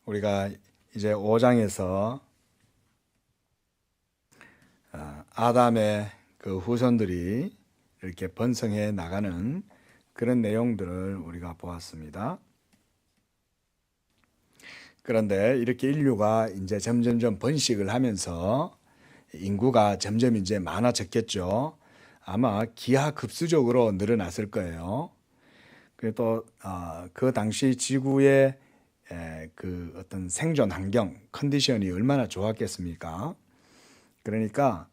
우리가 이제 5장에서 아담의 그 후손들이 이렇게 번성해 나가는 그런 내용들을 우리가 보았습니다. 그런데 이렇게 인류가 이제 점점점 번식을 하면서 인구가 점점 이제 많아졌겠죠. 아마 기하급수적으로 늘어났을 거예요. 그리고 또 그 당시 지구의 그 어떤 생존 환경 컨디션이 얼마나 좋았겠습니까? 그러니까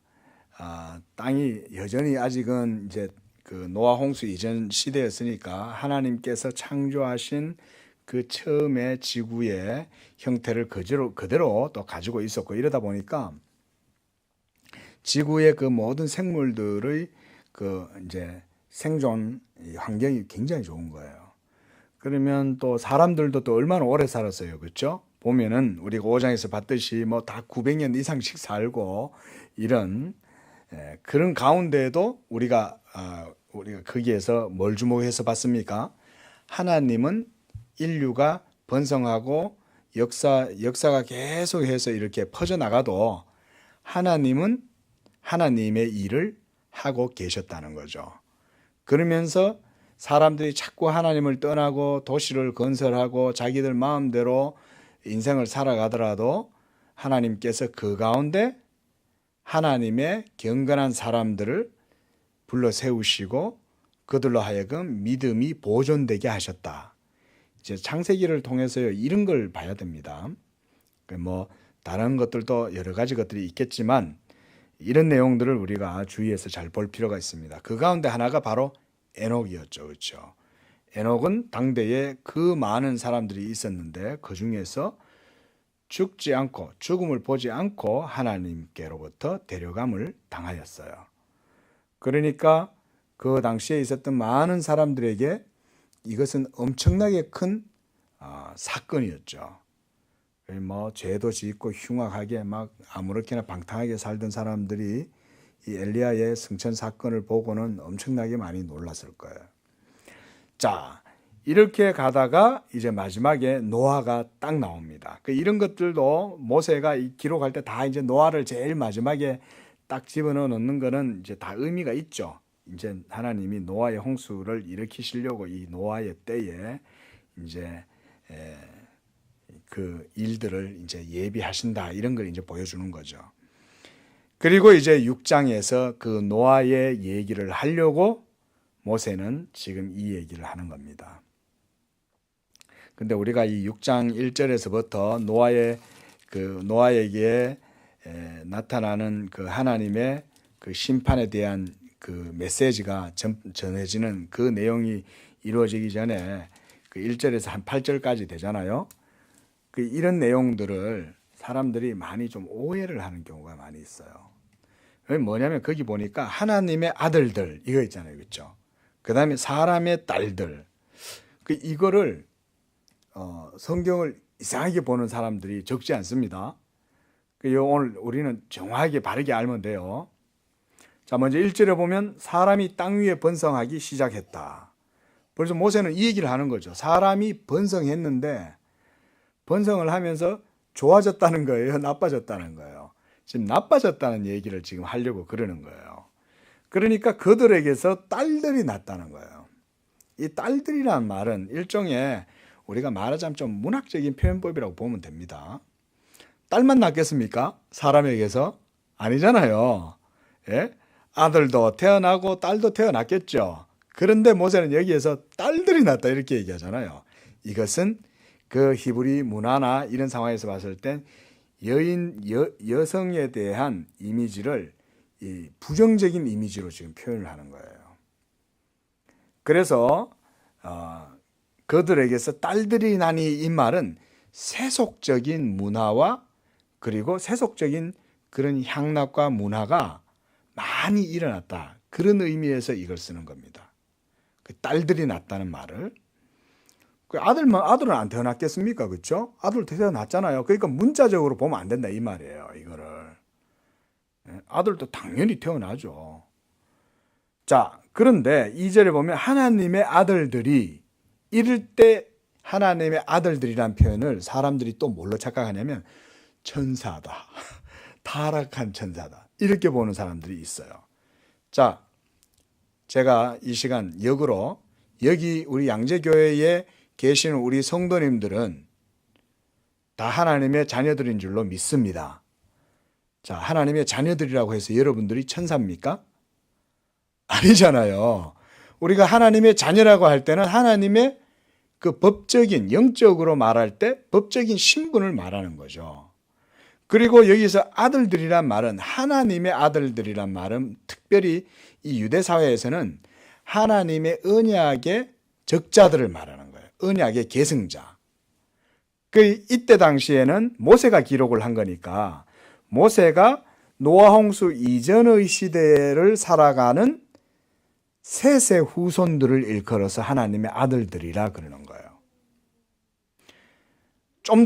땅이 여전히 아직은 이제 그 노아 홍수 이전 시대였으니까 하나님께서 창조하신 그 처음의 지구의 형태를 그대로 또 가지고 있었고, 이러다 보니까 지구의 그 모든 생물들의 그 이제 생존 환경이 굉장히 좋은 거예요. 그러면 또 사람들도 또 얼마나 오래 살았어요, 그렇죠? 보면은 우리가 5장에서 봤듯이 뭐 다 900년 이상씩 살고 이런 그런 가운데에도 우리가 거기에서 뭘 주목해서 봤습니까? 하나님은 인류가 번성하고 역사가 계속해서 이렇게 퍼져나가도 하나님은 하나님의 일을 하고 계셨다는 거죠. 그러면서 사람들이 자꾸 하나님을 떠나고 도시를 건설하고 자기들 마음대로 인생을 살아가더라도 하나님께서 그 가운데 하나님의 경건한 사람들을 불러 세우시고 그들로 하여금 믿음이 보존되게 하셨다. 이제 창세기를 통해서요, 이런 걸 봐야 됩니다. 뭐 다른 것들도 여러 가지 것들이 있겠지만 이런 내용들을 우리가 주의해서 잘 볼 필요가 있습니다. 그 가운데 하나가 바로 에녹이었죠, 그렇죠? 에녹은 당대에 그 많은 사람들이 있었는데 그 중에서 죽지 않고 죽음을 보지 않고 하나님께로부터 데려감을 당하였어요. 그러니까 그 당시에 있었던 많은 사람들에게 이것은 엄청나게 큰 사건이었죠. 뭐 죄도 짓고 흉악하게 막 아무렇게나 방탕하게 살던 사람들이 이 엘리야의 승천 사건을 보고는 엄청나게 많이 놀랐을 거예요. 자, 이렇게 가다가 이제 마지막에 노아가 딱 나옵니다. 이런 것들도 모세가 기록할 때 다 이제 노아를 제일 마지막에 딱 집어넣어 놓는 거는 이제 다 의미가 있죠. 이제 하나님이 노아의 홍수를 일으키시려고 이 노아의 때에 이제 그 일들을 이제 예비하신다, 이런 걸 이제 보여주는 거죠. 그리고 이제 6장에서 그 노아의 얘기를 하려고 모세는 지금 이 얘기를 하는 겁니다. 근데 우리가 이 6장 1절에서부터 노아에게 나타나는 그 하나님의 그 심판에 대한 그 메시지가 전해지는 그 내용이 이루어지기 전에 그 1절에서 한 8절까지 되잖아요. 이런 내용들을 사람들이 많이 좀 오해를 하는 경우가 많이 있어요. 뭐냐면 거기 보니까 하나님의 아들들 이거 있잖아요, 그렇죠? 그 다음에 사람의 딸들, 이거를 성경을 이상하게 보는 사람들이 적지 않습니다. 오늘 우리는 정확하게 바르게 알면 돼요. 자, 먼저 1절에 보면 사람이 땅 위에 번성하기 시작했다. 벌써 모세는 이 얘기를 하는 거죠. 사람이 번성했는데 번성을 하면서 좋아졌다는 거예요, 나빠졌다는 거예요? 지금 나빠졌다는 얘기를 지금 하려고 그러는 거예요. 그러니까 그들에게서 딸들이 났다는 거예요. 이 딸들이란 말은 일종의 우리가 말하자면 좀 문학적인 표현법이라고 보면 됩니다. 딸만 낳겠습니까? 사람에게서? 아니잖아요. 예? 아들도 태어나고 딸도 태어났겠죠. 그런데 모세는 여기에서 딸들이 났다 이렇게 얘기하잖아요. 이것은 그 히브리 문화나 이런 상황에서 봤을 땐 여성에 대한 이미지를 이 부정적인 이미지로 지금 표현을 하는 거예요. 그래서 그들에게서 딸들이 나니 이 말은 세속적인 문화와 그리고 세속적인 그런 향락과 문화가 많이 일어났다, 그런 의미에서 이걸 쓰는 겁니다. 딸들이 났다는 말을. 아들은 안 태어났겠습니까? 그렇죠? 아들 태어났잖아요. 그러니까 문자적으로 보면 안 된다 이 말이에요, 이거를. 아들도 당연히 태어나죠. 자, 그런데 2절에 보면 하나님의 아들들이 이를 때 하나님의 아들들이란 표현을 사람들이 또 뭘로 착각하냐면 천사다. 타락한 천사다. 이렇게 보는 사람들이 있어요. 자, 제가 이 시간 역으로 여기 우리 양재교회에 계시는 우리 성도님들은 다 하나님의 자녀들인 줄로 믿습니다. 자, 하나님의 자녀들이라고 해서 여러분들이 천사입니까? 아니잖아요. 우리가 하나님의 자녀라고 할 때는 하나님의 그 법적인, 영적으로 말할 때 법적인 신분을 말하는 거죠. 그리고 여기서 아들들이란 말은, 하나님의 아들들이란 말은 특별히 이 유대 사회에서는 하나님의 언약의 적자들을 말하는 거예요. 언약의 계승자. 이때 당시에는 모세가 기록을 한 거니까 모세가 노아 홍수 이전의 시대를 살아가는 셋의 후손들을 일컬어서 하나님의 아들들이라 그러는 거예요. 좀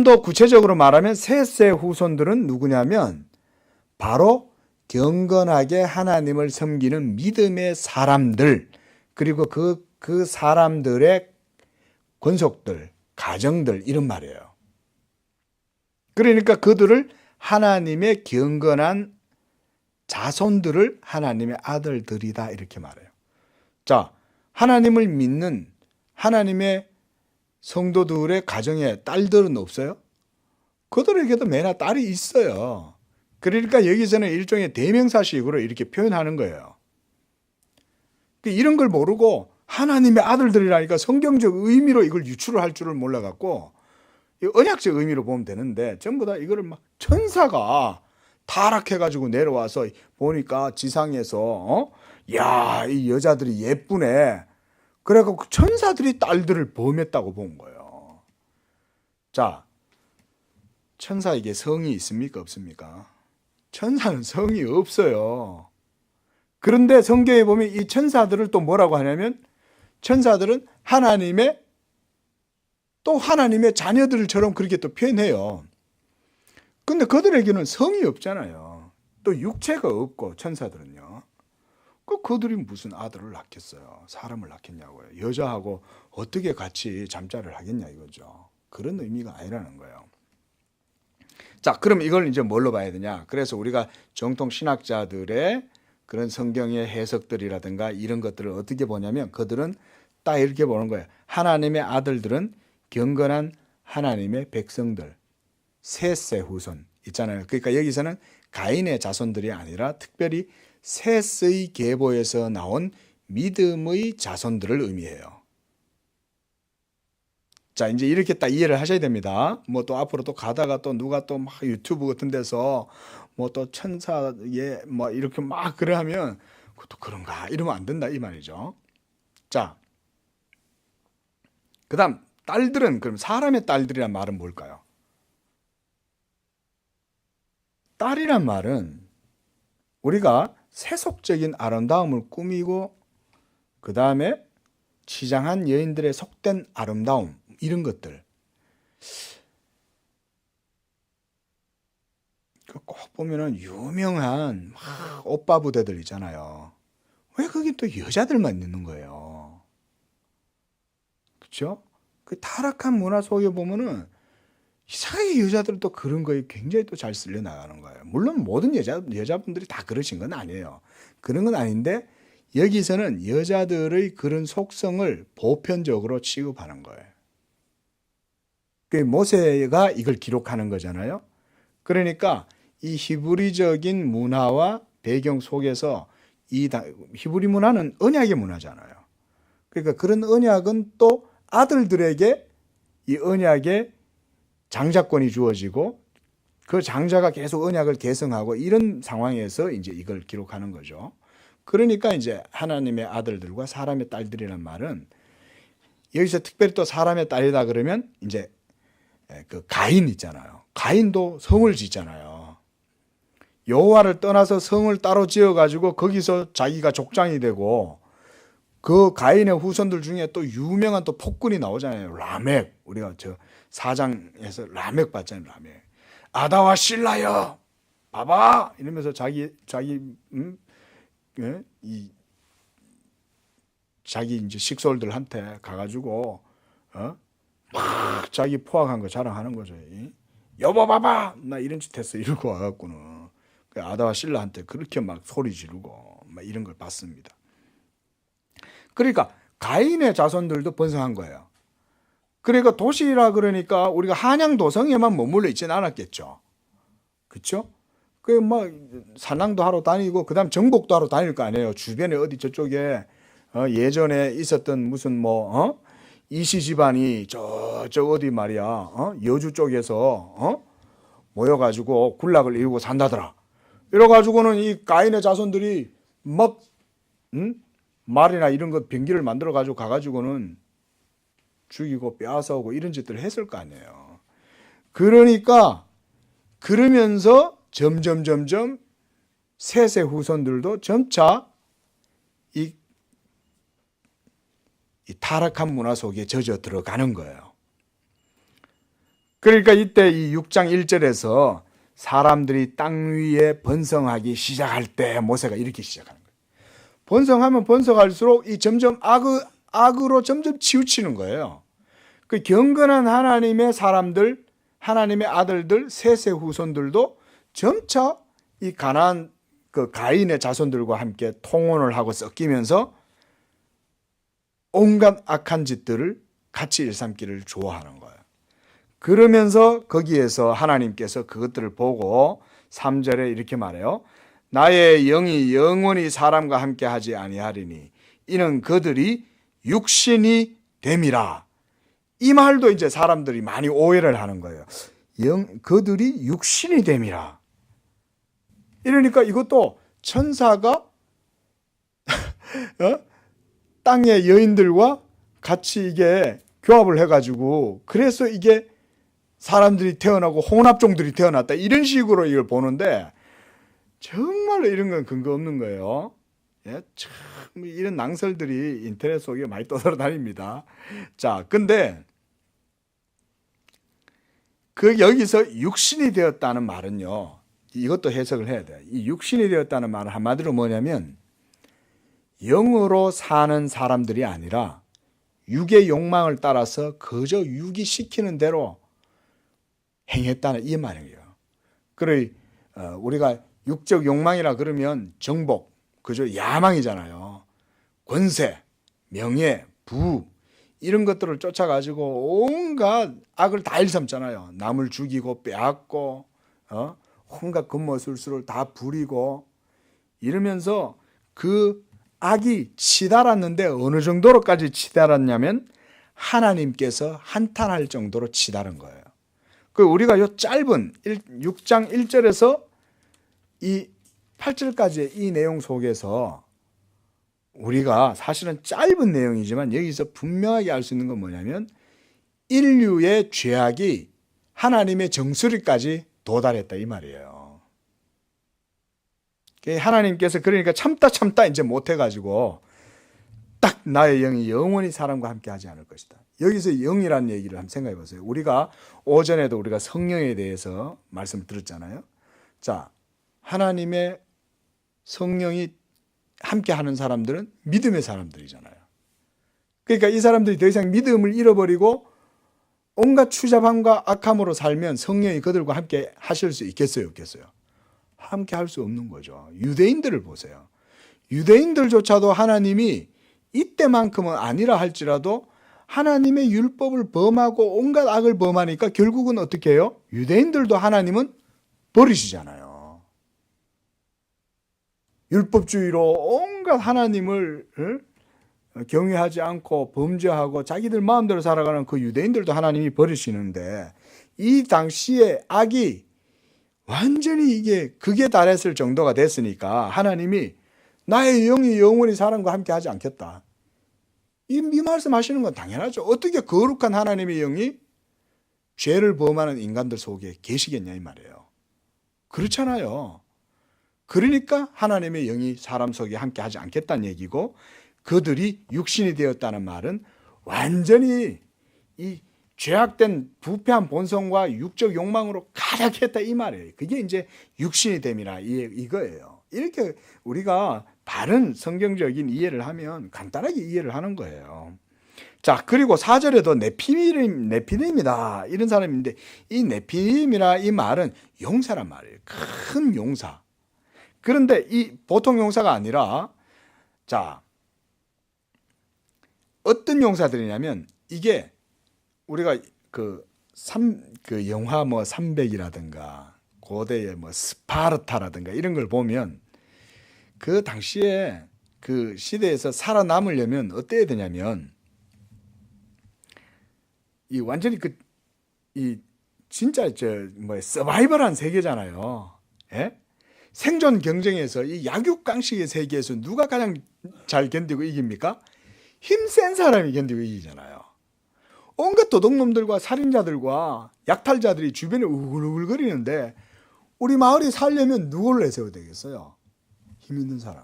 더 구체적으로 말하면 셋의 후손들은 누구냐면 바로 경건하게 하나님을 섬기는 믿음의 사람들, 그리고 그 사람들의 권속들, 가정들, 이런 말이에요. 그러니까 그들을 하나님의 경건한 자손들을 하나님의 아들들이다 이렇게 말해요. 자, 하나님을 믿는 하나님의 성도들의 가정에 딸들은 없어요? 그들에게도 매나 딸이 있어요. 그러니까 여기서는 일종의 대명사식으로 이렇게 표현하는 거예요. 이런 걸 모르고 하나님의 아들들이라니까 성경적 의미로 이걸 유출을 할 줄을 몰라갖고 언약적 의미로 보면 되는데 전부 다 이거를 막 천사가 타락해가지고 내려와서 보니까 지상에서 야, 이 여자들이 예쁘네. 그래갖고 그 천사들이 딸들을 범했다고 본 거예요. 자, 천사에게 성이 있습니까? 없습니까? 천사는 성이 없어요. 그런데 성경에 보면 이 천사들을 또 뭐라고 하냐면 천사들은 하나님의 자녀들처럼 그렇게 또 표현해요. 근데 그들에게는 성이 없잖아요. 또 육체가 없고 천사들은요. 그들이 무슨 아들을 낳겠어요? 사람을 낳겠냐고요. 여자하고 어떻게 같이 잠자를 하겠냐 이거죠. 그런 의미가 아니라는 거예요. 자, 그럼 이걸 이제 뭘로 봐야 되냐? 그래서 우리가 정통 신학자들의 그런 성경의 해석들이라든가 이런 것들을 어떻게 보냐면 그들은 딱 이렇게 보는 거예요. 하나님의 아들들은 경건한 하나님의 백성들, 셋의 후손 있잖아요. 그러니까 여기서는 가인의 자손들이 아니라 특별히 셋의 계보에서 나온 믿음의 자손들을 의미해요. 자, 이제 이렇게 딱 이해를 하셔야 됩니다. 뭐 또 앞으로 또 가다가 또 누가 또 막 유튜브 같은 데서 뭐 또 천사에 뭐 이렇게 막 그래 하면 그것도 그런가 이러면 안 된다 이 말이죠. 자, 그다음 딸들은 그럼 사람의 딸들이란 말은 뭘까요? 딸이란 말은 우리가 세속적인 아름다움을 꾸미고 그 다음에 치장한 여인들의 속된 아름다움 이런 것들 꼭 보면은 유명한 오빠 부대들 있잖아요. 왜 거기 또 여자들만 있는 거예요? 그렇죠? 그 타락한 문화 속에 보면은 이상하게 여자들은 또 그런 거에 굉장히 또 잘 쓸려 나가는 거예요. 물론 모든 여자분들이 다 그러신 건 아니에요. 그런 건 아닌데 여기서는 여자들의 그런 속성을 보편적으로 취급하는 거예요. 그 모세가 이걸 기록하는 거잖아요. 그러니까 이 히브리적인 문화와 배경 속에서 이 히브리 문화는 언약의 문화잖아요. 그러니까 그런 언약은 또 아들들에게 이 언약의 장자권이 주어지고 그 장자가 계속 언약을 계승하고 이런 상황에서 이제 이걸 기록하는 거죠. 그러니까 이제 하나님의 아들들과 사람의 딸들이란 말은 여기서 특별히 또 사람의 딸이다 그러면 이제 그 가인 있잖아요. 가인도 성을 짓잖아요. 여호와를 떠나서 성을 따로 지어가지고 거기서 자기가 족장이 되고 그 가인의 후손들 중에 또 유명한 또 폭군이 나오잖아요. 라멕. 우리가 저 4장에서 라멕 봤잖아요. 라멕. 아다와 실라여 봐봐 이러면서 자기 자기 이제 식솔들한테 가가지고 막 자기 포악한 거 자랑하는 거죠. 여보 봐봐 나 이런 짓 했어 이러고 와갖고는 그 아다와 실라한테 그렇게 막 소리 지르고 막 이런 걸 봤습니다. 그러니까 가인의 자손들도 번성한 거예요. 그러니까 도시라 그러니까 우리가 한양 도성에만 머물러 있지는 않았겠죠. 그렇죠? 그뭐 산랑도 하러 다니고 그다음 정복도 하러 다닐 거 아니에요. 주변에 어디 저쪽에 예전에 있었던 무슨 이시 집안이 저쪽 어디 말이야 여주 쪽에서 모여가지고 군락을 이루고 산다더라. 이래가지고는 이 가인의 자손들이 막 말이나 이런 거 병기를 만들어 가지고 가가지고는 죽이고 빼앗아오고 이런 짓들을 했을 거 아니에요. 그러니까 그러면서 점점 셋의 후손들도 점차 이 타락한 문화 속에 젖어 들어가는 거예요. 그러니까 이때 이 6장 1절에서 사람들이 땅 위에 번성하기 시작할 때 모세가 이렇게 시작하는 거예요. 번성하면 번성할수록 이 점점 악으로 점점 치우치는 거예요. 그 경건한 하나님의 사람들, 하나님의 아들들, 셋의 후손들도 점차 이 가나안 그 가인의 자손들과 함께 통혼을 하고 섞이면서 온갖 악한 짓들을 같이 일삼기를 좋아하는 거예요. 그러면서 거기에서 하나님께서 그것들을 보고 3절에 이렇게 말해요. 나의 영이 영원히 사람과 함께 하지 아니하리니 이는 그들이 육신이 됨이라. 이 말도 이제 사람들이 많이 오해를 하는 거예요. 그들이 육신이 됨이라. 이러니까 이것도 천사가 땅의 여인들과 같이 이게 교합을 해가지고 그래서 이게 사람들이 태어나고 혼합종들이 태어났다 이런 식으로 이걸 보는데 정말로 이런 건 근거 없는 거예요. 예? 참 이런 낭설들이 인터넷 속에 많이 떠돌아다닙니다. 자, 근데 그 여기서 육신이 되었다는 말은요. 이것도 해석을 해야 돼요. 이 육신이 되었다는 말은 한마디로 뭐냐면 영으로 사는 사람들이 아니라 육의 욕망을 따라서 그저 육이 시키는 대로 행했다는 이 말이에요. 그래 우리가 육적 욕망이라 그러면 정복, 그저 야망이잖아요. 권세, 명예, 부 이런 것들을 쫓아가지고 온갖 악을 다 일삼잖아요. 남을 죽이고 빼앗고 온갖 금모술수를 다 부리고 이러면서 그 악이 치달았는데 어느 정도로까지 치달았냐면 하나님께서 한탄할 정도로 치달은 거예요. 그 우리가 요 짧은 6장 1절에서 이 8절까지의 이 내용 속에서 우리가 사실은 짧은 내용이지만 여기서 분명하게 알 수 있는 건 뭐냐면 인류의 죄악이 하나님의 정수리까지 도달했다 이 말이에요. 하나님께서 그러니까 참다 이제 못해가지고 딱 나의 영이 영원히 사람과 함께 하지 않을 것이다. 여기서 영이라는 얘기를 한번 생각해 보세요. 우리가 오전에도 우리가 성령에 대해서 말씀을 들었잖아요. 자, 하나님의 성령이 함께 하는 사람들은 믿음의 사람들이잖아요. 그러니까 이 사람들이 더 이상 믿음을 잃어버리고 온갖 추잡함과 악함으로 살면 성령이 그들과 함께 하실 수 있겠어요, 없겠어요? 함께 할 수 없는 거죠. 유대인들을 보세요. 유대인들조차도 하나님이 이때만큼은 아니라 할지라도 하나님의 율법을 범하고 온갖 악을 범하니까 결국은 어떻게 해요? 유대인들도 하나님은 버리시잖아요. 율법주의로 온갖 하나님을 경외하지 않고 범죄하고 자기들 마음대로 살아가는 그 유대인들도 하나님이 버리시는데 이 당시에 악이 완전히 이게 극에 달했을 정도가 됐으니까 하나님이 나의 영이 영원히 사람과 함께 하지 않겠다. 이 말씀하시는 건 당연하죠. 어떻게 거룩한 하나님의 영이 죄를 범하는 인간들 속에 계시겠냐 이 말이에요. 그렇잖아요. 그러니까 하나님의 영이 사람 속에 함께 하지 않겠다는 얘기고 그들이 육신이 되었다는 말은 완전히 이 죄악된 부패한 본성과 육적 욕망으로 가득했다 이 말이에요. 그게 이제 육신이 됨이라 이거예요. 이렇게 우리가 바른 성경적인 이해를 하면 간단하게 이해를 하는 거예요. 자, 그리고 4절에도 네피림이다 이런 사람인데, 이 네피림이라 이 말은 용사란 말이에요. 큰 용사. 그런데 이 보통 용사가 아니라, 자, 어떤 용사들이냐면, 이게 우리가 그 영화 뭐 300이라든가 고대의 뭐 스파르타라든가 이런 걸 보면 그 당시에 그 시대에서 살아남으려면 어때야 되냐면, 이 완전히 이 진짜 뭐 서바이벌한 세계잖아요. 예? 생존 경쟁에서 이 약육강식의 세계에서 누가 가장 잘 견디고 이깁니까? 힘센 사람이 견디고 이기잖아요. 온갖 도둑놈들과 살인자들과 약탈자들이 주변에 우글우글거리는데 우리 마을이 살려면 누구를 내세워야 되겠어요? 힘 있는 사람.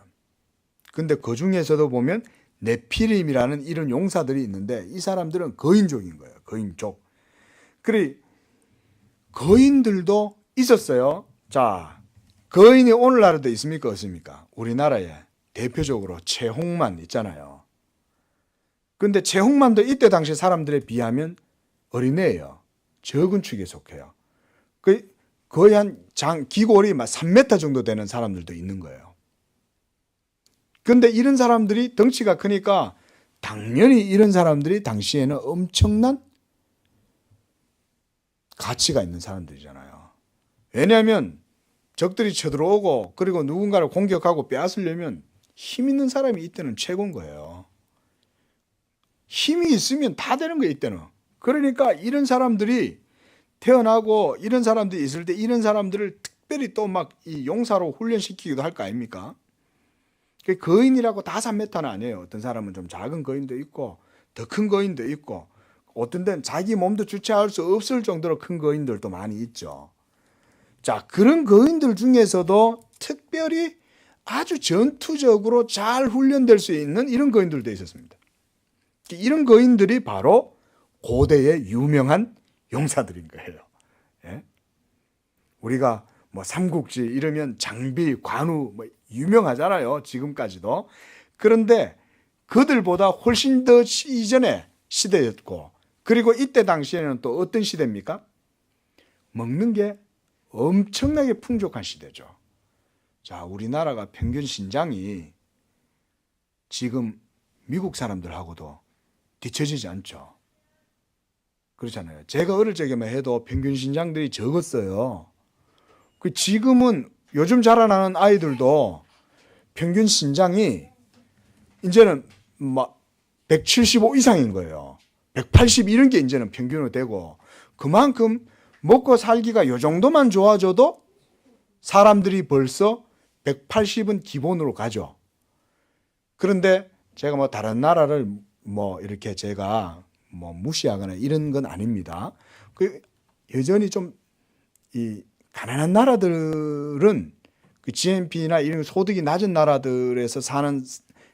근데 그 중에서도 보면 네피림이라는 이런 용사들이 있는데 이 사람들은 거인족인 거예요. 거인족. 그래, 거인들도 있었어요. 자, 거인이 오늘날에도 있습니까? 없습니까? 우리나라에 대표적으로 최홍만 있잖아요. 근데 최홍만도 이때 당시 사람들에 비하면 어린애예요. 적은 축에 속해요. 거의 기골이 막 3m 정도 되는 사람들도 있는 거예요. 근데 이런 사람들이 덩치가 크니까 당연히 이런 사람들이 당시에는 엄청난 가치가 있는 사람들이잖아요. 왜냐하면 적들이 쳐들어오고 그리고 누군가를 공격하고 빼앗으려면 힘 있는 사람이 이때는 최고인 거예요. 힘이 있으면 다 되는 거예요, 이때는. 그러니까 이런 사람들이 태어나고 이런 사람들이 있을 때 이런 사람들을 특별히 또 막 이 용사로 훈련시키기도 할 거 아닙니까? 거인이라고 다 3m는 아니에요. 어떤 사람은 좀 작은 거인도 있고 더 큰 거인도 있고 어떤 데는 자기 몸도 주체할 수 없을 정도로 큰 거인들도 많이 있죠. 자, 그런 거인들 중에서도 특별히 아주 전투적으로 잘 훈련될 수 있는 이런 거인들도 있었습니다. 이런 거인들이 바로 고대의 유명한 용사들인 거예요. 예? 우리가 뭐 삼국지 이러면 장비, 관우 뭐 유명하잖아요. 지금까지도. 그런데 그들보다 훨씬 더 이전의 시대였고, 그리고 이때 당시에는 또 어떤 시대입니까? 먹는 게 엄청나게 풍족한 시대죠. 자, 우리나라가 평균 신장이 지금 미국 사람들하고도 뒤처지지 않죠. 그렇잖아요. 제가 어릴 적에만 해도 평균 신장들이 적었어요. 지금은 요즘 자라나는 아이들도 평균 신장이 이제는 막 175 이상인 거예요. 180 이런 게 이제는 평균으로 되고, 그만큼 먹고 살기가 요 정도만 좋아져도 사람들이 벌써 180은 기본으로 가죠. 그런데 제가 뭐 다른 나라를 뭐 이렇게 제가 뭐 무시하거나 이런 건 아닙니다. 여전히 좀 이 가난한 나라들은 그 GNP나 이런 소득이 낮은 나라들에서 사는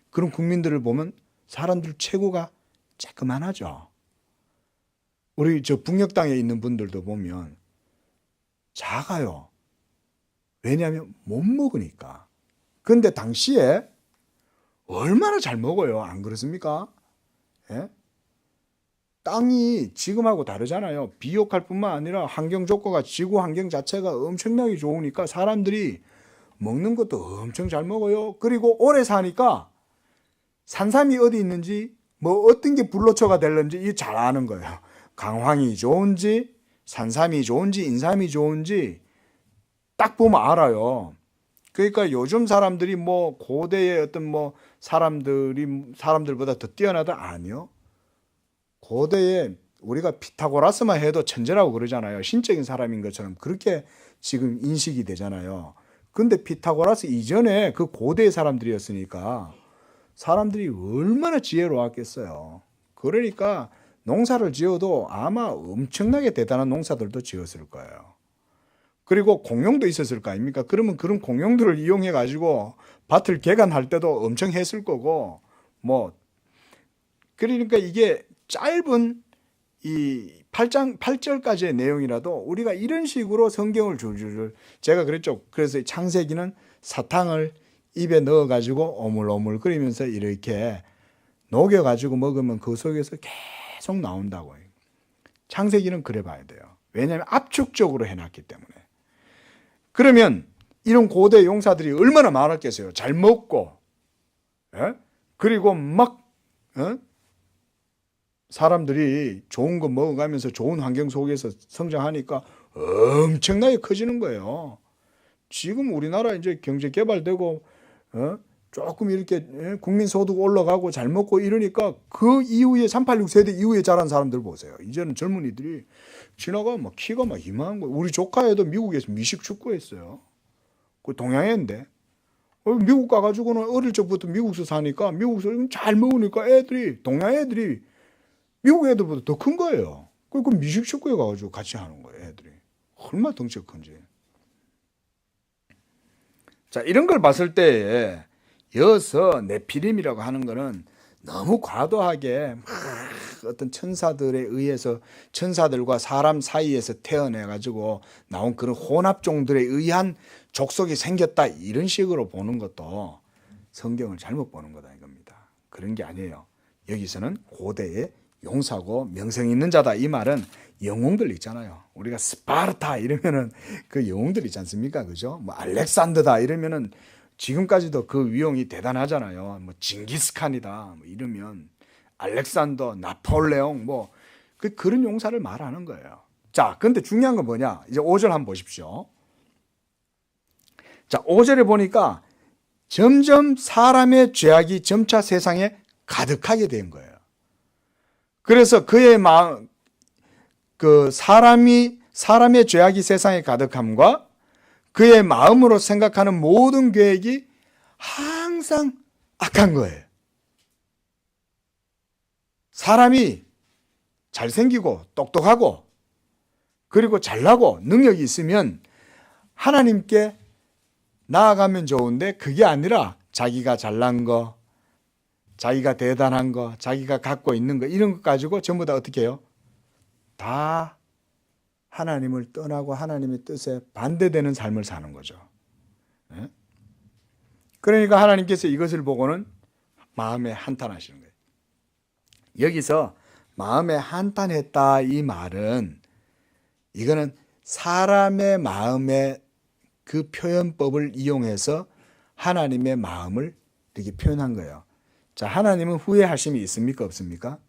그런 국민들을 보면 사람들 최고가 쬐끄만하죠. 우리 저 북녘 땅에 있는 분들도 보면 작아요. 왜냐하면 못 먹으니까. 근데 당시에 얼마나 잘 먹어요. 안 그렇습니까? 예? 땅이 지금하고 다르잖아요. 비옥할 뿐만 아니라 환경 조건가 지구 환경 자체가 엄청나게 좋으니까 사람들이 먹는 것도 엄청 잘 먹어요. 그리고 오래 사니까 산삼이 어디 있는지 뭐 어떤 게 불로초가 될는지 잘 아는 거예요. 강황이 좋은지 산삼이 좋은지 인삼이 좋은지 딱 보면 알아요. 그러니까 요즘 사람들이 뭐 고대의 어떤 뭐 사람들보다 더 뛰어나다? 아니요. 고대에 우리가 피타고라스만 해도 천재라고 그러잖아요. 신적인 사람인 것처럼 그렇게 지금 인식이 되잖아요. 근데 피타고라스 이전에 그 고대의 사람들이었으니까 사람들이 얼마나 지혜로웠겠어요. 그러니까 농사를 지어도 아마 엄청나게 대단한 농사들도 지었을 거예요. 그리고 공룡도 있었을 거 아닙니까? 그러면 그런 공룡들을 이용해 가지고 밭을 개간할 때도 엄청 했을 거고, 뭐 그러니까 이게 짧은 이 8절까지의 내용이라도 우리가 이런 식으로 성경을 줄줄줄, 제가 그랬죠. 그래서 창세기는 사탕을 입에 넣어 가지고 오물오물 끓이면서 이렇게 녹여가지고 먹으면 그 속에서 계속 나온다고. 창세기는 그래 봐야 돼요. 왜냐하면 압축적으로 해놨기 때문에. 그러면 이런 고대 용사들이 얼마나 많았겠어요. 잘 먹고, 예? 그리고 막 사람들이 좋은 거 먹어가면서 좋은 환경 속에서 성장하니까 엄청나게 커지는 거예요. 지금 우리나라 이제 경제 개발되고 조금 이렇게 국민 소득 올라가고 잘 먹고 이러니까 그 이후에 386 세대 이후에 자란 사람들 보세요. 이제는 젊은이들이 지나가면 막 키가 막 이만한 거예요. 우리 조카애도 미국에서 미식 축구했어요. 그 동양애인데 미국 가가지고는 어릴 적부터 미국에서 사니까 미국에서 잘 먹으니까 애들이 동양 애들이 미국 애들보다 더 큰 거예요. 그 미식 축구에 가가지고 같이 하는 거예요. 애들이 얼마나 덩치가 큰지. 자, 이런 걸 봤을 때에 여기서 네피림이라고 하는 거는 너무 과도하게 막 어떤 천사들에 의해서 천사들과 사람 사이에서 태어나가지고 나온 그런 혼합종들에 의한 족속이 생겼다 이런 식으로 보는 것도 성경을 잘못 보는 거다 이겁니다. 그런 게 아니에요. 여기서는 고대의 용사고 명성 있는 자다 이 말은 영웅들 있잖아요. 우리가 스파르타 이러면은 그 영웅들 있지 않습니까? 그죠? 뭐 알렉산더다 이러면은 지금까지도 그 위용이 대단하잖아요. 뭐 징기스칸이다 뭐 이러면 알렉산더, 나폴레옹 뭐 그런 용사를 말하는 거예요. 자, 근데 중요한 건 뭐냐? 이제 5절 한번 보십시오. 자, 5절에 보니까 점점 사람의 죄악이 점차 세상에 가득하게 된 거예요. 그래서 그의 마음, 사람의 죄악이 세상에 가득함과 그의 마음으로 생각하는 모든 계획이 항상 악한 거예요. 사람이 잘생기고 똑똑하고 그리고 잘나고 능력이 있으면 하나님께 나아가면 좋은데 그게 아니라 자기가 잘난 거, 자기가 대단한 거, 자기가 갖고 있는 거 이런 것 가지고 전부 다 어떻게 해요? 다 하나님을 떠나고 하나님의 뜻에 반대되는 삶을 사는 거죠. 그러니까 하나님께서 이것을 보고는 마음에 한탄하시는 거예요. 여기서 마음에 한탄했다 이 말은 이거는 사람의 마음의 그 표현법을 이용해서 하나님의 마음을 이렇게 표현한 거예요. 자, 하나님은 후회하심이 있습니까? 없습니까?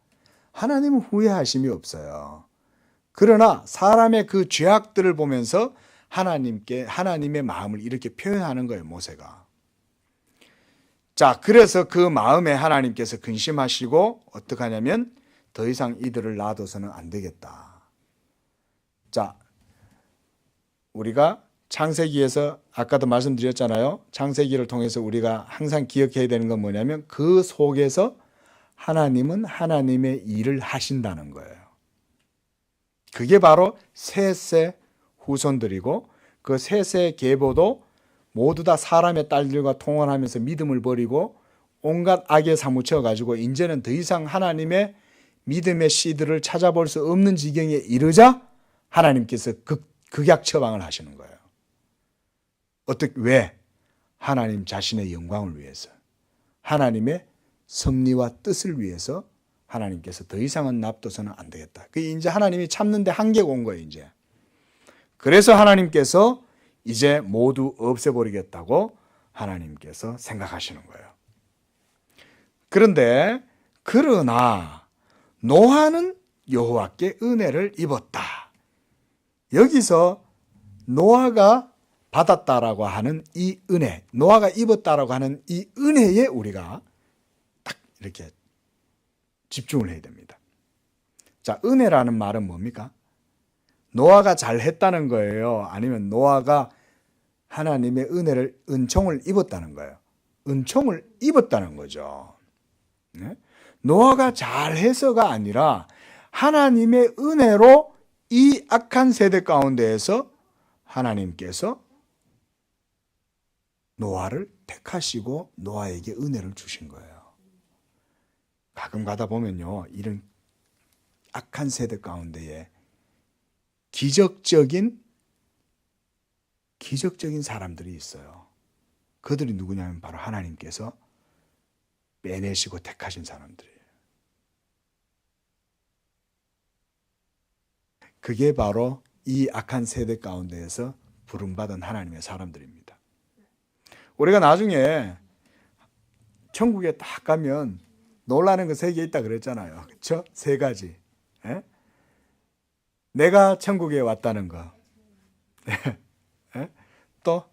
하나님은 후회하심이 없어요. 그러나 사람의 그 죄악들을 보면서 하나님의 마음을 이렇게 표현하는 거예요, 모세가. 자, 그래서 그 마음에 하나님께서 근심하시고 어떻게 하냐면 더 이상 이들을 놔둬서는 안 되겠다. 자, 우리가 창세기에서 아까도 말씀드렸잖아요. 창세기를 통해서 우리가 항상 기억해야 되는 건 뭐냐면 그 속에서 하나님은 하나님의 일을 하신다는 거예요. 그게 바로 셋의 후손들이고 그 셋의 계보도 모두 다 사람의 딸들과 통혼하면서 믿음을 버리고 온갖 악에 사무쳐 가지고 이제는 더 이상 하나님의 믿음의 씨들을 찾아볼 수 없는 지경에 이르자 하나님께서 극약 처방을 하시는 거예요. 왜? 하나님 자신의 영광을 위해서, 하나님의 섭리와 뜻을 위해서 하나님께서 더 이상은 납둬서는 안 되겠다. 그게 이제 하나님이 참는데 한계가 온 거예요, 이제. 그래서 하나님께서 이제 모두 없애버리겠다고 하나님께서 생각하시는 거예요. 그러나 노아는 여호와께 은혜를 입었다. 여기서 노아가 받았다라고 하는 이 은혜, 노아가 입었다라고 하는 이 은혜에 우리가 딱 이렇게 집중을 해야 됩니다. 자, 은혜라는 말은 뭡니까? 노아가 잘했다는 거예요? 아니면 노아가 하나님의 은총을 입었다는 거예요? 은총을 입었다는 거죠. 네? 노아가 잘해서가 아니라 하나님의 은혜로 이 악한 세대 가운데에서 하나님께서 노아를 택하시고 노아에게 은혜를 주신 거예요. 가끔 가다 보면요, 이런 악한 세대 가운데에 기적적인 사람들이 있어요. 그들이 누구냐면 바로 하나님께서 빼내시고 택하신 사람들이에요. 그게 바로 이 악한 세대 가운데에서 부름받은 하나님의 사람들입니다. 우리가 나중에 천국에 딱 가면 놀라는 거 세 개 있다 그랬잖아요. 그렇죠? 세 가지. 에? 내가 천국에 왔다는 거. 에? 또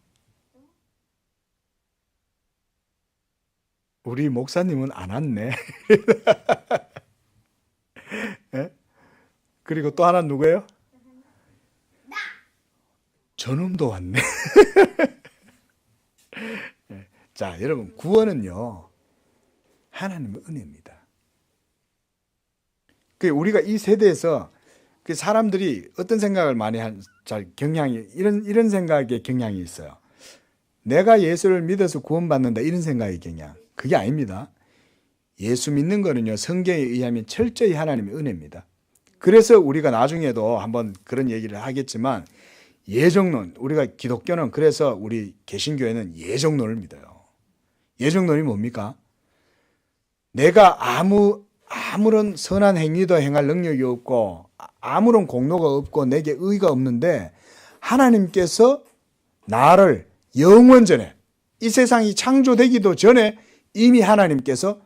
우리 목사님은 안 왔네. 에? 그리고 또 하나 누구예요? 저놈도 왔네. 자, 여러분, 구원은요, 하나님의 은혜입니다. 우리가 이 세대에서 사람들이 어떤 생각을 많이 경향이, 이런 생각의 경향이 있어요. 내가 예수를 믿어서 구원받는다, 이런 생각의 경향. 그게 아닙니다. 예수 믿는 거는요, 성경에 의하면 철저히 하나님의 은혜입니다. 그래서 우리가 나중에도 한번 그런 얘기를 하겠지만, 예정론, 우리가 기독교는 그래서 우리 개신교회는 예정론을 믿어요. 예정론이 뭡니까? 내가 아무런 선한 행위도 행할 능력이 없고 아무런 공로가 없고 내게 의가 없는데 하나님께서 나를 영원 전에, 이 세상이 창조되기도 전에 이미 하나님께서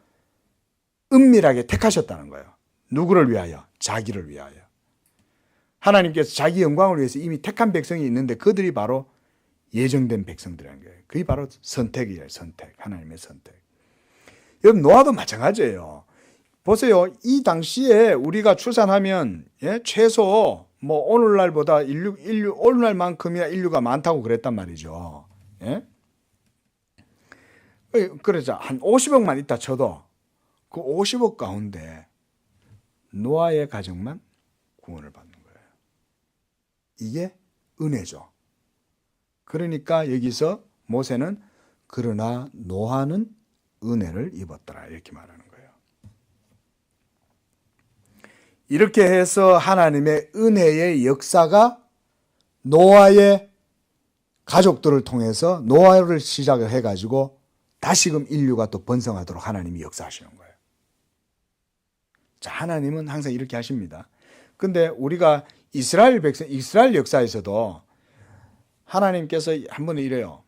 은밀하게 택하셨다는 거예요. 누구를 위하여? 자기를 위하여. 하나님께서 자기 영광을 위해서 이미 택한 백성이 있는데 그들이 바로 예정된 백성들이라는 거예요. 그게 바로 선택이에요. 선택. 하나님의 선택. 여러분, 노아도 마찬가지예요. 보세요. 이 당시에 우리가 출산하면 최소 오늘날보다 오늘날만큼이나 인류가 많다고 그랬단 말이죠. 그러자 한 50억만 있다 쳐도 그 50억 가운데 노아의 가정만 구원을 받는 거예요. 이게 은혜죠. 그러니까 여기서 모세는 그러나 노아는 은혜를 입었더라 이렇게 말하는 거예요. 이렇게 해서 하나님의 은혜의 역사가 노아의 가족들을 통해서 노아를 시작을 해가지고 다시금 인류가 또 번성하도록 하나님이 역사하시는 거예요. 자, 하나님은 항상 이렇게 하십니다. 근데 우리가 이스라엘 역사에서도 하나님께서 한 번은 이래요.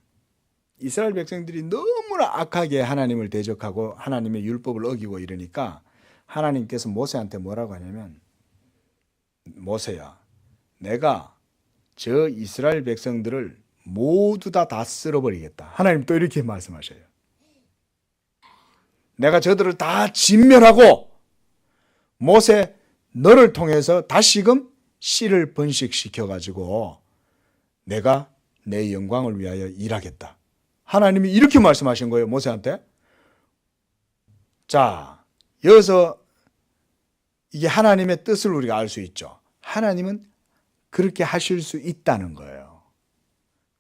이스라엘 백성들이 너무나 악하게 하나님을 대적하고 하나님의 율법을 어기고 이러니까 하나님께서 모세한테 뭐라고 하냐면, 모세야, 내가 저 이스라엘 백성들을 모두 다 쓸어버리겠다. 하나님 또 이렇게 말씀하셔요. 내가 저들을 다 진멸하고 모세 너를 통해서 다시금 씨를 번식시켜가지고 내가 내 영광을 위하여 일하겠다. 하나님이 이렇게 말씀하신 거예요. 모세한테. 자, 여기서 이게 하나님의 뜻을 우리가 알 수 있죠. 하나님은 그렇게 하실 수 있다는 거예요.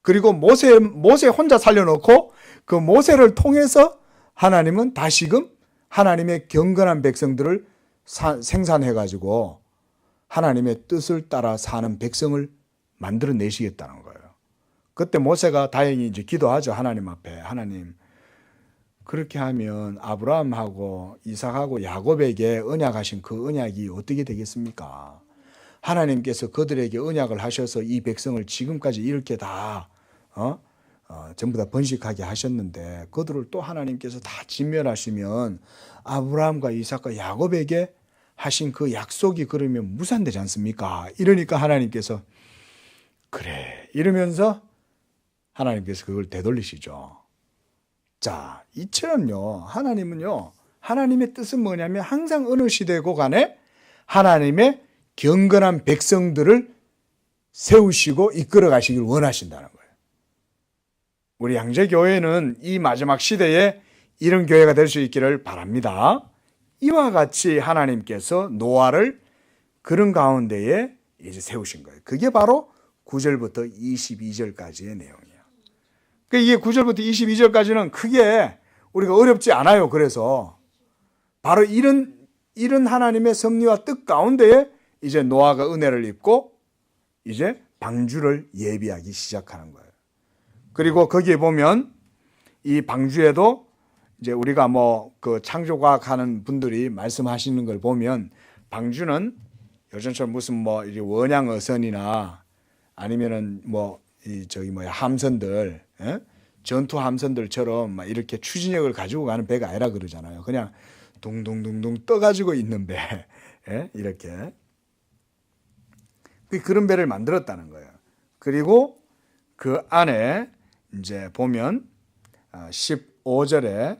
그리고 모세 혼자 살려놓고 그 모세를 통해서 하나님은 다시금 하나님의 경건한 백성들을 생산해가지고 하나님의 뜻을 따라 사는 백성을 만들어내시겠다는 거예요. 그때 모세가 다행히 이제 기도하죠. 하나님 앞에. 하나님, 그렇게 하면 아브라함하고 이삭하고 야곱에게 언약하신 그 언약이 어떻게 되겠습니까? 하나님께서 그들에게 언약을 하셔서 이 백성을 지금까지 이렇게 다 전부 다 번식하게 하셨는데 그들을 또 하나님께서 다 진멸하시면 아브라함과 이삭과 야곱에게 하신 그 약속이 그러면 무산되지 않습니까? 이러니까 하나님께서 그래 이러면서 하나님께서 그걸 되돌리시죠. 자, 이처럼요, 하나님은요, 하나님의 뜻은 뭐냐면 항상 어느 시대고 간에 하나님의 경건한 백성들을 세우시고 이끌어 가시길 원하신다는 거예요. 우리 양재교회는 이 마지막 시대에 이런 교회가 될 수 있기를 바랍니다. 이와 같이 하나님께서 노아를 그런 가운데에 이제 세우신 거예요. 그게 바로 9절부터 22절까지의 내용이에요. 이게 9절부터 22절까지는 크게 우리가 어렵지 않아요. 그래서 바로 이런 하나님의 섭리와 뜻 가운데에 이제 노아가 은혜를 입고 이제 방주를 예비하기 시작하는 거예요. 그리고 거기에 보면 이 방주에도 이제 우리가 뭐 그 창조과학 하는 분들이 말씀하시는 걸 보면 방주는 요즘처럼 무슨 뭐 이 원양 어선이나 아니면은 뭐 이 저기 뭐야 함선들, 예? 전투 함선들처럼 막 이렇게 추진력을 가지고 가는 배가 아니라 그러잖아요. 그냥 둥둥둥둥 떠가지고 있는 배, 예? 이렇게 그런 배를 만들었다는 거예요. 그리고 그 안에 이제 보면 15절에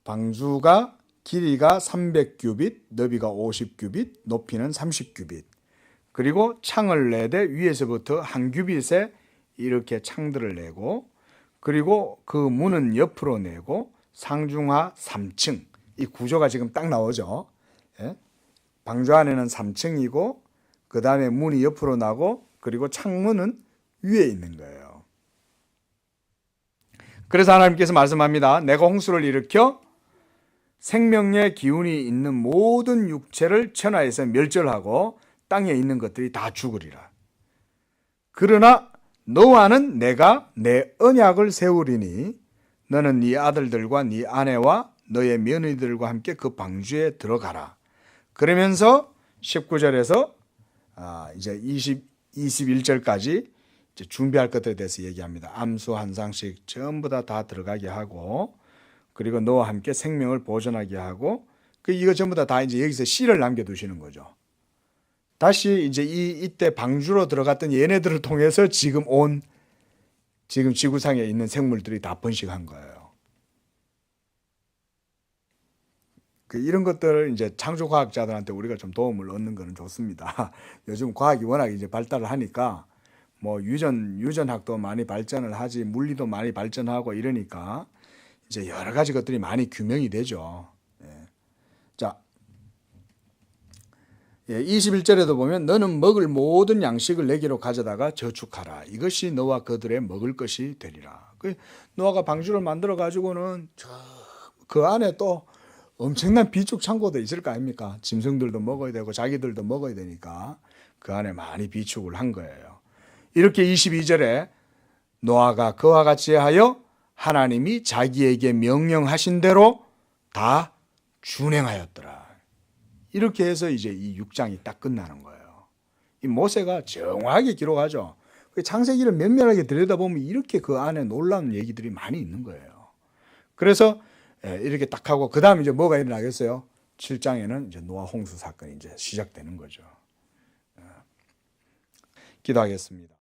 방주가 길이가 300규빗, 너비가 50규빗, 높이는 30규빗. 그리고 창을 내되 위에서부터 한 규빗에 이렇게 창들을 내고, 그리고 그 문은 옆으로 내고 상중하 3층. 이 구조가 지금 딱 나오죠. 예? 방주 안에는 3층이고 그 다음에 문이 옆으로 나고 그리고 창문은 위에 있는 거예요. 그래서 하나님께서 말씀합니다. 내가 홍수를 일으켜 생명의 기운이 있는 모든 육체를 천하에서 멸절하고 땅에 있는 것들이 다 죽으리라. 그러나 너와는 내가 내 언약을 세우리니 너는 네 아들들과 네 아내와 너의 며느리들과 함께 그 방주에 들어가라. 그러면서 19절에서 이제 21절까지 이제 준비할 것들에 대해서 얘기합니다. 암수 한 상씩 전부 다 들어가게 하고, 그리고 너와 함께 생명을 보존하게 하고, 이거 전부 다 이제 여기서 씨를 남겨두시는 거죠. 다시 이제 이때 방주로 들어갔던 얘네들을 통해서 지금 지구상에 있는 생물들이 다 번식한 거예요. 이런 것들을 이제 창조과학자들한테 우리가 좀 도움을 얻는 거는 좋습니다. 요즘 과학이 워낙 이제 발달을 하니까 뭐 유전학도 많이 발전을 하지, 물리도 많이 발전하고 이러니까 이제 여러 가지 것들이 많이 규명이 되죠. 자, 21절에도 보면 너는 먹을 모든 양식을 내게로 가져다가 저축하라. 이것이 너와 그들의 먹을 것이 되리라. 노아가 방주를 만들어 가지고는 그 안에 또 엄청난 비축 창고도 있을 거 아닙니까? 짐승들도 먹어야 되고 자기들도 먹어야 되니까 그 안에 많이 비축을 한 거예요. 이렇게 22절에 노아가 그와 같이 하여 하나님이 자기에게 명령하신 대로 다 준행하였더라. 이렇게 해서 이제 이 6장이 딱 끝나는 거예요. 이 모세가 정확하게 기록하죠. 창세기를 면밀하게 들여다보면 이렇게 그 안에 놀라운 얘기들이 많이 있는 거예요. 그래서 이렇게 딱 하고 그 다음에 이제 뭐가 일어나겠어요? 7장에는 이제 노아 홍수 사건이 이제 시작되는 거죠. 기도하겠습니다.